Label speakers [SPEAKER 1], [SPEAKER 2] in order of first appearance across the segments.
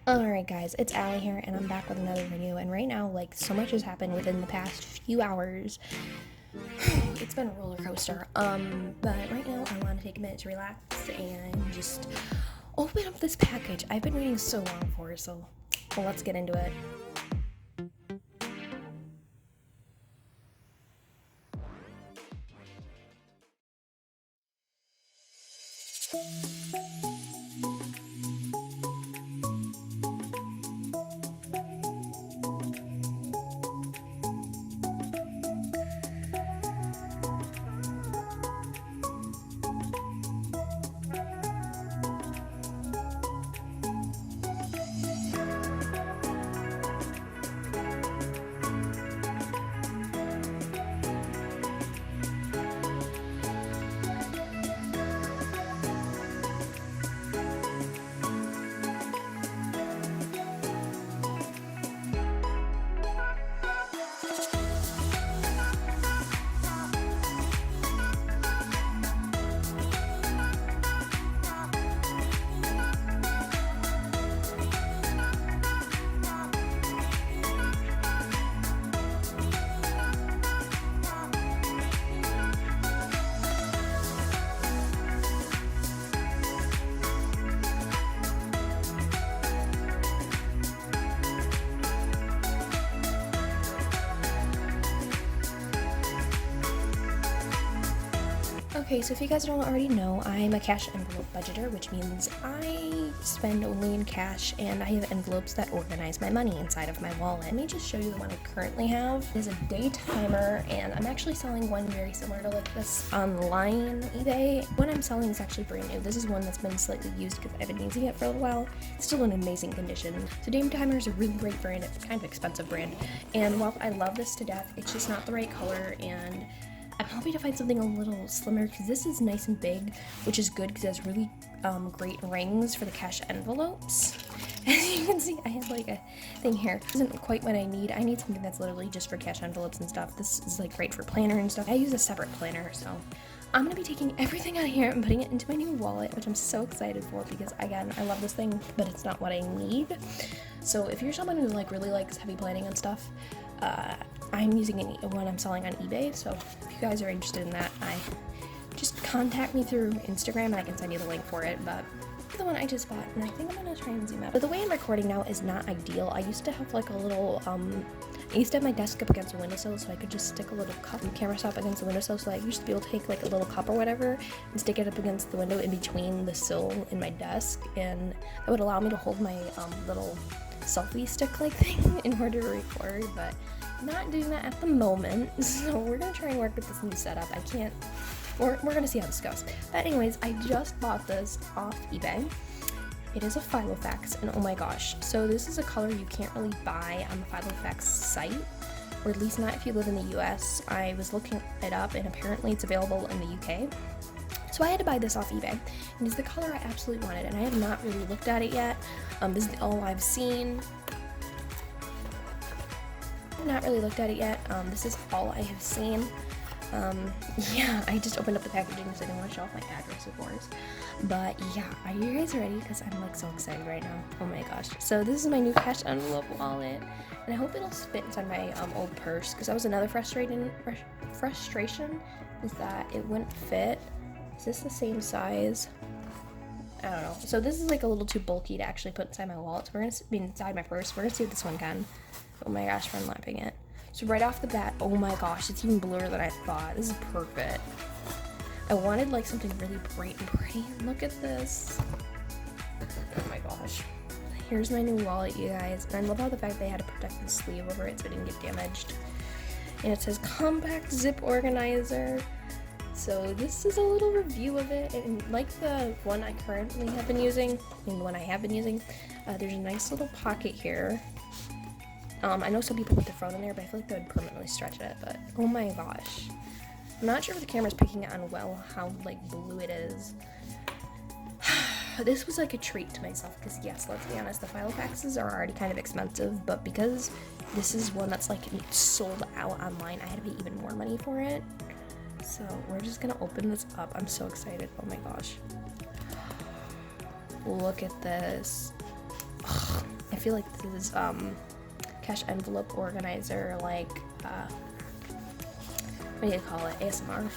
[SPEAKER 1] Alright guys, it's Allie here and I'm back with another video, and right now like so much has happened within the past few hours. It's been a roller coaster. But right now I want to take a minute to relax and just open up this package I've been waiting so long for, so let's get into it. Okay, so if you guys don't already know, I'm a cash envelope budgeter, which means I spend only in cash and I have envelopes that organize my money inside of my wallet. Let me just show you the one I currently have. It is a day timer, and I'm actually selling one very similar to like this online eBay. One I'm selling is actually brand new. This is one that's been slightly used because I've been using it for a little while. It's still in amazing condition. So day timer is a really great brand. It's kind of expensive brand, and while I love this to death, it's just not the right color, and I'm hoping to find something a little slimmer because this is nice and big, which is good because it has really great rings for the cash envelopes. As you can see, I have like a thing here. This isn't quite what I need. I need something that's literally just for cash envelopes and stuff. This is like great for planner and stuff. I use a separate planner, so I'm going to be taking everything out of here and putting it into my new wallet, which I'm so excited for because, again, I love this thing, but it's not what I need. So if you're someone who like really likes heavy planning and stuff, I'm using one I'm selling on eBay, so if you guys are interested in that, just contact me through Instagram and I can send you the link for it. But the one I just bought, and I think I'm gonna try and zoom out. But the way I'm recording now is not ideal. I used to have like a little I used to have my desk up against a windowsill, so I could just stick a little cup and camera stop against the windowsill. So I used to be able to take like a little cup or whatever and stick it up against the window in between the sill and my desk, and that would allow me to hold my little selfie stick like thing in order to record. But I'm not doing that at the moment, so we're gonna try and work with this new setup. We're gonna see how this goes. But anyways, I just bought this off eBay. It is a Filofax, and oh my gosh, so this is a color you can't really buy on the Filofax site, or at least not if you live in the US. I was looking it up, and apparently it's available in the UK. So I had to buy this off eBay, and it's the color I absolutely wanted, and I have not really looked at it yet. This is all I've seen. Not really looked at it yet. This is all I have seen. Yeah, I just opened up the packaging because I didn't want to show off my address, of course. But yeah, are you guys ready? Because I'm like so excited right now. Oh my gosh. So this is my new cash envelope wallet, and I hope it'll fit inside my old purse, because that was another frustration is that it wouldn't fit. Is this the same size? I don't know. So this is like a little too bulky to actually put inside my wallet. So we're gonna be inside my purse. We're gonna see what this one can. Oh my gosh, for unlapping it. So right off the bat, oh my gosh, it's even bluer than I thought. This is perfect. I wanted like something really bright and pretty. Look at this. Oh my gosh. Here's my new wallet, you guys. And I love how the fact they had to protect the sleeve over it so it didn't get damaged. And it says compact zip organizer. So this is a little review of it, and like the one I currently have been using, and the one I have been using, there's a nice little pocket here. I know some people put their phone in there, but I feel like they would permanently stretch it, but oh my gosh. I'm not sure if the camera's picking it on well, how like blue it is. This was like a treat to myself, because yes, let's be honest, the Filofaxes are already kind of expensive, but because this is one that's like sold out online, I had to pay even more money for it. So we're just gonna open this up. I'm so excited. Oh my gosh. Look at this. Ugh. I feel like this is cash envelope organizer, like what do you call it, ASMR?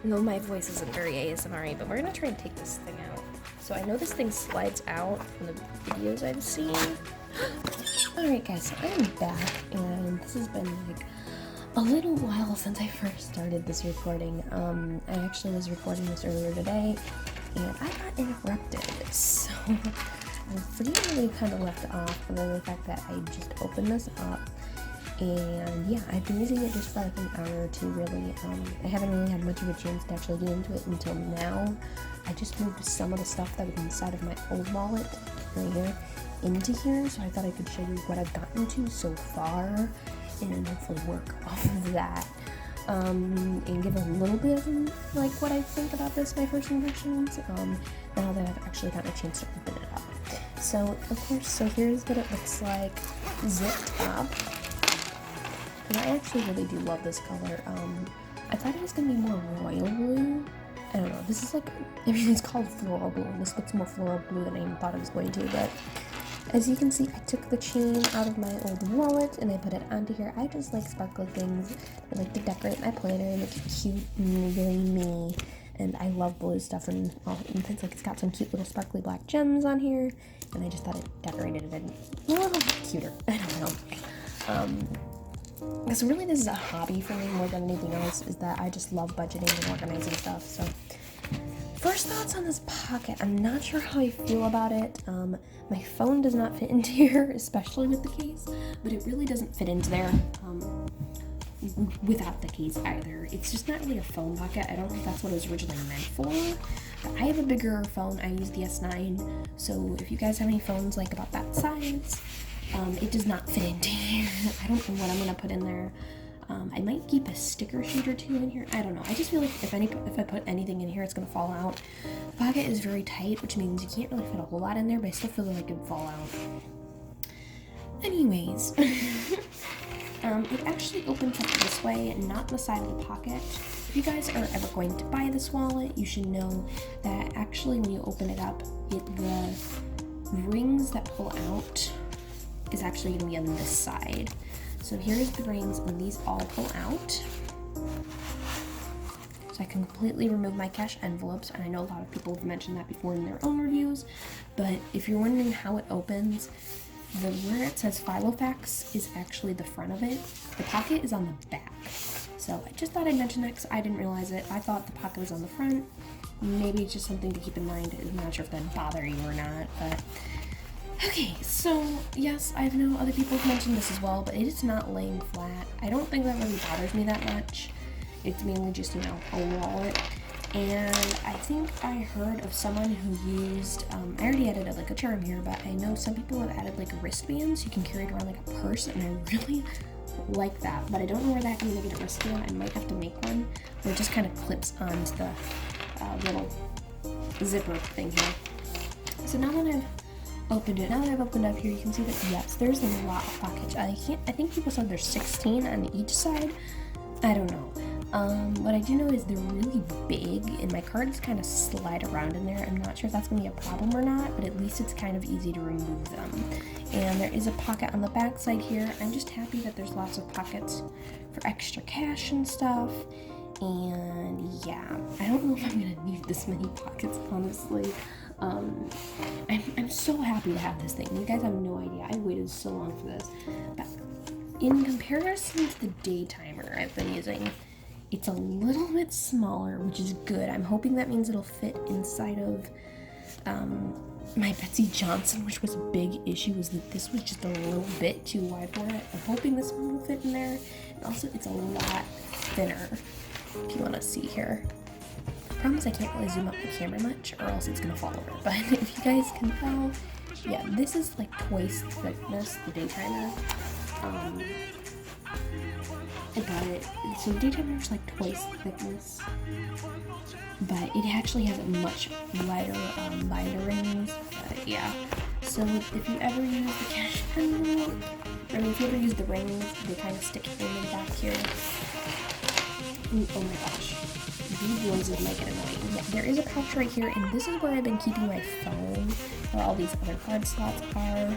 [SPEAKER 1] No, my voice isn't very ASMR-y, but we're gonna try and take this thing out. So I know this thing slides out from the videos I've seen. Alright guys, so I'm back, and this has been like a little while since I first started this recording. I actually was recording this earlier today, and I got interrupted, so I really kind of left off other than the fact that I just opened this up. And yeah, I've been using it just for like an hour or two, really. I haven't really had much of a chance to actually get into it until now. I just moved some of the stuff that was inside of my old wallet right here into here, so I thought I could show you what I've gotten to so far and hopefully work off of that. And give a little bit of like what I think about this, my first impressions, now that I've actually gotten a chance to open it up. So of course, so here's what it looks like zipped up. And I actually really do love this color. I thought it was going to be more royal blue. I don't know, this is like, everything's called floral blue, and this looks more floral blue than I even thought it was going to, but as you can see, I took the chain out of my old wallet and I put it onto here. I just like sparkly things. I like to decorate my planner and make it cute and really me. And I love blue stuff, and things like it's got some cute little sparkly black gems on here, and I just thought it decorated it a little bit cuter. I don't know. Because really this is a hobby for me more than anything else, is that I just love budgeting and organizing stuff. So first thoughts on this pocket. I'm not sure how I feel about it. My phone does not fit into here, especially with the case, but it really doesn't fit into there without the case either. It's just not really a phone pocket. I don't think that's what it was originally meant for. But I have a bigger phone. I use the S9, so if you guys have any phones like about that size, it does not fit into here. I don't know what I'm gonna put in there. I might keep a sticker sheet or two in here. I don't know. I just feel like if I put anything in here, it's gonna fall out. The pocket is very tight, which means you can't really fit a whole lot in there, but I still feel like it could fall out. Anyways, it actually opens up this way, not the side of the pocket. If you guys are ever going to buy this wallet, you should know that actually when you open it up, the rings that pull out is actually going to be on this side. So here's the rings, and these all pull out. So I can completely remove my cash envelopes, and I know a lot of people have mentioned that before in their own reviews, but if you're wondering how it opens, where it says Filofax is actually the front of it. The pocket is on the back. So I just thought I'd mention that because I didn't realize it. I thought the pocket was on the front. Maybe it's just something to keep in mind. I'm not sure if that'd bother you or not, but okay, so yes, I know other people have mentioned this as well, but it is not laying flat. I don't think that really bothers me that much. It's mainly just, you know, a wallet. And I think I heard of someone who used, I already added like a charm here, but I know some people have added like wristbands. You can carry it around like a purse, and I really like that, but I don't know where that can make it a wristband. I might have to make one where it just kind of clips onto the little zipper thing here. So now that I've opened it, up here, you can see that yes, there's a lot of pockets. I think people said there's 16 on each side. I don't know. What I do know is they're really big, and my cards kind of slide around in there. I'm not sure if that's going to be a problem or not, but at least it's kind of easy to remove them. And there is a pocket on the back side here. I'm just happy that there's lots of pockets for extra cash and stuff. And yeah, I don't know if I'm going to need this many pockets, honestly. I'm so happy to have this thing. You guys have no idea. I waited so long for this. But in comparison to the day timer I've been using, it's a little bit smaller, which is good. I'm hoping that means it'll fit inside of my Betsy Johnson, which was a big issue, was that this was just a little bit too wide for it. I'm hoping this one will fit in there. And also, it's a lot thinner, if you want to see here. The problem is I can't really zoom up the camera much, or else it's going to fall over. But if you guys can tell, yeah, this is like twice the thickness, the day timer. So the day timer is like twice the thickness, but it actually has a much lighter binder rings. Yeah. So if you ever use the cash envelope, I mean, if you ever use the rings, they kind of stick in the back here. Ooh, oh my gosh, these noises might get annoying. Yeah, there is a pouch right here, and this is where I've been keeping my phone, where all these other card slots are.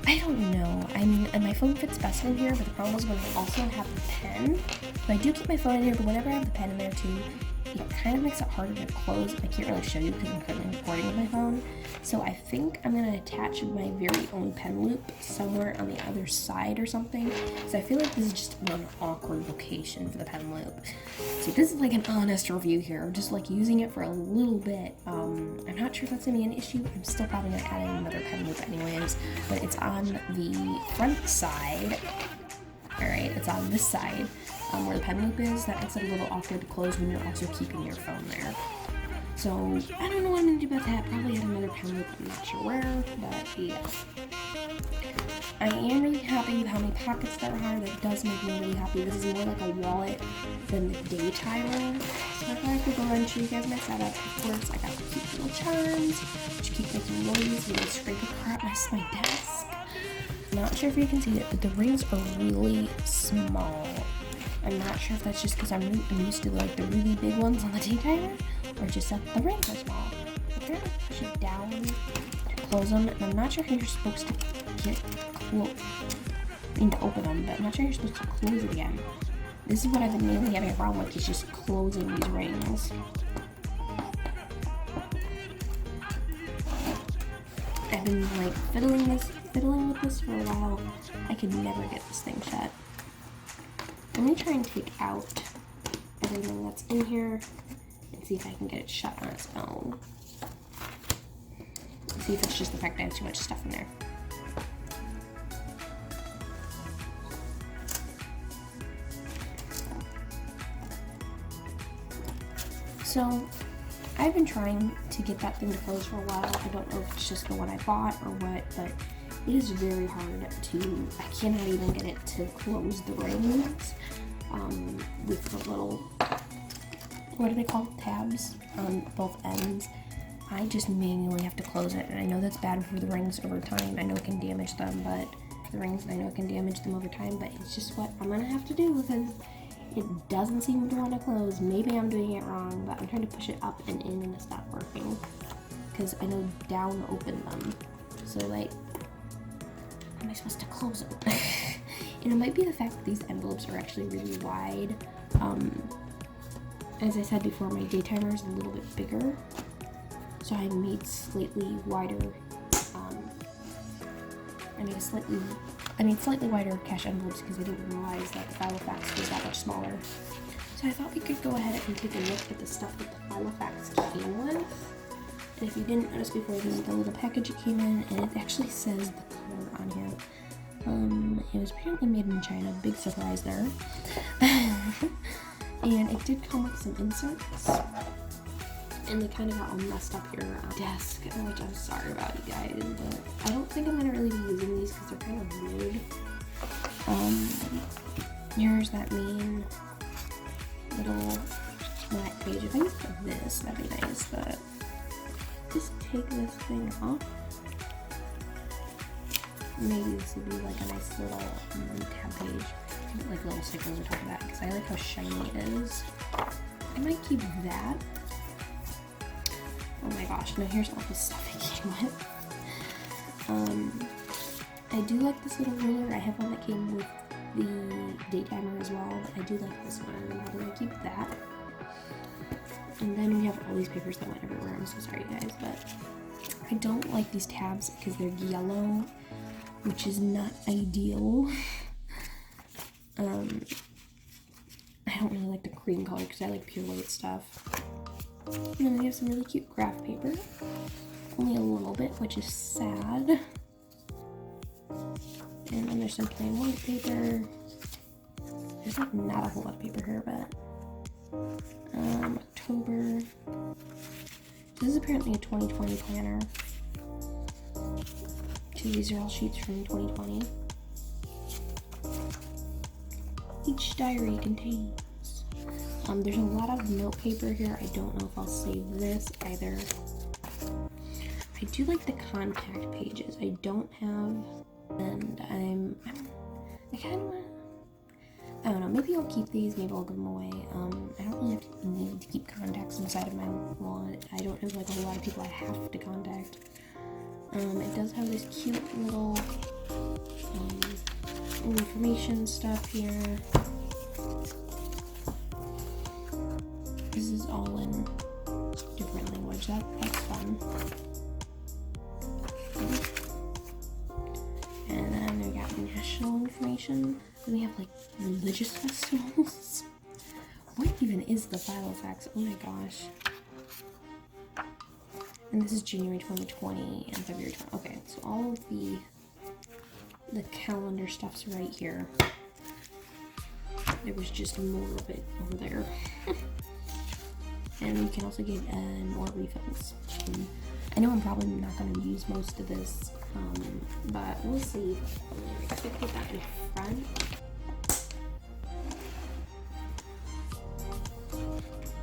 [SPEAKER 1] I don't know. I mean, and my phone fits best in here, but the problem is when I also have the pen. So I do keep my phone in here, but whenever I have the pen in there too, it kind of makes it harder to close. I can't really show you because I'm currently recording with my phone. So I think I'm going to attach my very own pen loop somewhere on the other side or something. Because I feel like this is just an awkward location for the pen loop. So this is like an honest review here. I'm just like using it for a little bit. I'm not sure if that's going to be an issue. I'm still probably going to add in another pen loop anyways. But it's on the front side. Alright, it's on this side. Where the pen loop is, that makes it a little awkward to close when you're also keeping your phone there. So, I don't know what I'm going to do about that. Probably add another pen loop, I'm not sure where, but yeah. I am really happy with how many pockets there are. That does make me really happy. This is more like a wallet than the day timer. So I thought I could go ahead and show you guys my setup. Of course, I got the cute little charms, which keep making noise when I scrape across my desk. Not sure if you can see it, but the rings are really small. I'm not sure if that's just because I'm used to like the really big ones on the day timer, or just that the rings are small. I'm trying to push it down to close them, and I'm not sure how you're supposed to get close. I mean to open them, but I'm not sure you're supposed to close it again. This is what I've been mainly having a problem with, is just closing these rings. I've been like fiddling with this for a while. I could never get this thing shut. I'm going to try and take out everything that's in here and see if I can get it shut on its own. See if it's just the fact that I have too much stuff in there. So, I've been trying to get that thing to close for a while. I don't know if it's just the one I bought or what, but it is very hard to, I cannot even get it to close the rings with the little, what do they call, tabs on both ends. I just manually have to close it, and I know that's bad for the rings over time. I know it can damage them, but for the rings, I know it can damage them over time, but it's just what I'm gonna have to do because it doesn't seem to want to close. Maybe I'm doing it wrong, but I'm trying to push it up and in and it's not working because I know down open them. So like, how am I supposed to close it? And it might be the fact that these envelopes are actually really wide. As I said before, my day timer is a little bit bigger, so I made slightly wider. I made slightly wider cash envelopes because I didn't realize that the Filofax was that much smaller. So I thought we could go ahead and take a look at the stuff that the Filofax came with. And if you didn't notice before, this is the little package it came in, and it actually says the color on here. It was apparently made in China, big surprise there. And it did come with some inserts, and they kind of got all messed up here on the desk, which I'm sorry about, you guys, but I don't think I'm going to really be using these because they're kind of weird. Here's that mean little black page. If I use this, that'd be nice, but just take this thing off. Maybe this would be like a nice little tab page. Like little stickers on top of that because I like how shiny it is. I might keep that. Oh my gosh, now here's all the stuff it came with. I do like this little ruler. I have one that came with the day timer as well, but I do like this one. I'm going to keep that. And then we have all these papers that went everywhere. I'm so sorry, guys, but I don't like these tabs because they're yellow, which is not ideal. I don't really like the cream color because I like pure white stuff. And then we have some really cute graph paper. Only a little bit, which is sad. And then there's some plain white paper. There's like not a whole lot of paper here, but October. This is apparently a 2020 planner. These are all sheets from 2020. Each diary contains. There's a lot of note paper here. I don't know if I'll save this either. I do like the contact pages. I don't have, and I kind of want. I don't know, maybe I'll keep these, maybe I'll give them away. I don't really need to keep contacts inside of my wallet. I don't have like a whole lot of people I have to contact. It does have this cute little information stuff here. This is all in different language. That's fun. And then we got national information. Then we have like religious festivals. What even is the Filofax? Oh my gosh. And this is January 2020 and February 20. Okay, so all of the calendar stuff's right here. There was just more of it over there. And you can also get more refills. I know I'm probably not going to use most of this, but we'll see. I have to put that in front.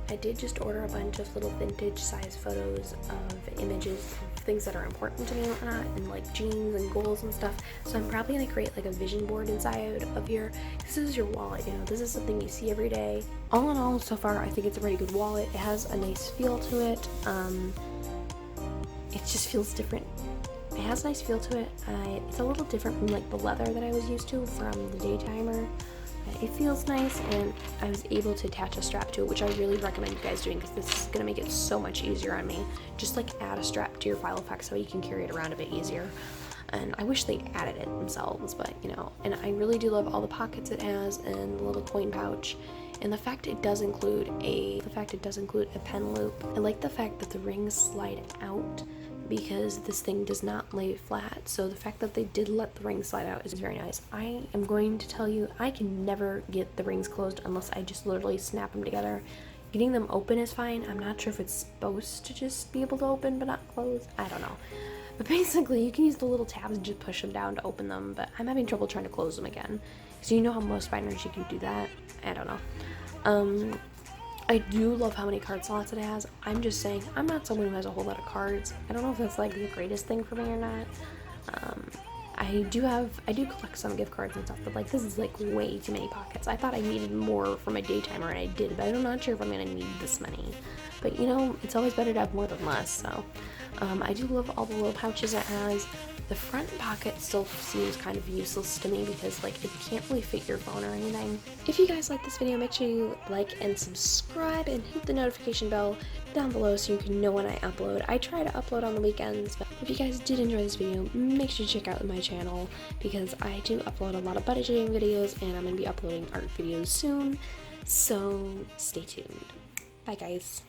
[SPEAKER 1] I did just order a bunch of little vintage size photos of images of things that are important to me and whatnot, and like dreams and goals and stuff. So I'm probably gonna create like a vision board inside of here. This is your wallet, you know, this is something you see every day. All in all, so far, I think it's a pretty good wallet. It has a nice feel to it. It just feels different. It has a nice feel to it. It's a little different from like the leather that I was used to from the Daytimer. It feels nice, and I was able to attach a strap to it, which I really recommend you guys doing because this is going to make it so much easier on me. Just like add a strap to your Filofax so you can carry it around a bit easier. And I wish they added it themselves, but you know, and I really do love all the pockets it has and the little coin pouch. And the fact it does include a pen loop. I like the fact that the rings slide out because this thing does not lay flat, so the fact that they did let the rings slide out is very nice. I am going to tell you, I can never get the rings closed unless I just literally snap them together. Getting them open is fine. I'm not sure if it's supposed to just be able to open but not close. I don't know. But basically, you can use the little tabs and just push them down to open them, but I'm having trouble trying to close them again. So you know how most binders you can do that? I don't know. I do love how many card slots it has. I'm just saying, I'm not someone who has a whole lot of cards. I don't know if that's like the greatest thing for me or not. I do collect some gift cards and stuff, but like this is like way too many pockets. I thought I needed more for my Daytimer, and I did, but I'm not sure if I'm gonna need this many. But you know, it's always better to have more than less, so. I do love all the little pouches it has. The front pocket still seems kind of useless to me because like it can't really fit your phone or anything. If you guys like this video, make sure you like and subscribe and hit the notification bell down below so you can know when I upload. I try to upload on the weekends, but if you guys did enjoy this video, make sure to check out my channel because I do upload a lot of budgeting videos and I'm going to be uploading art videos soon, so stay tuned. Bye guys.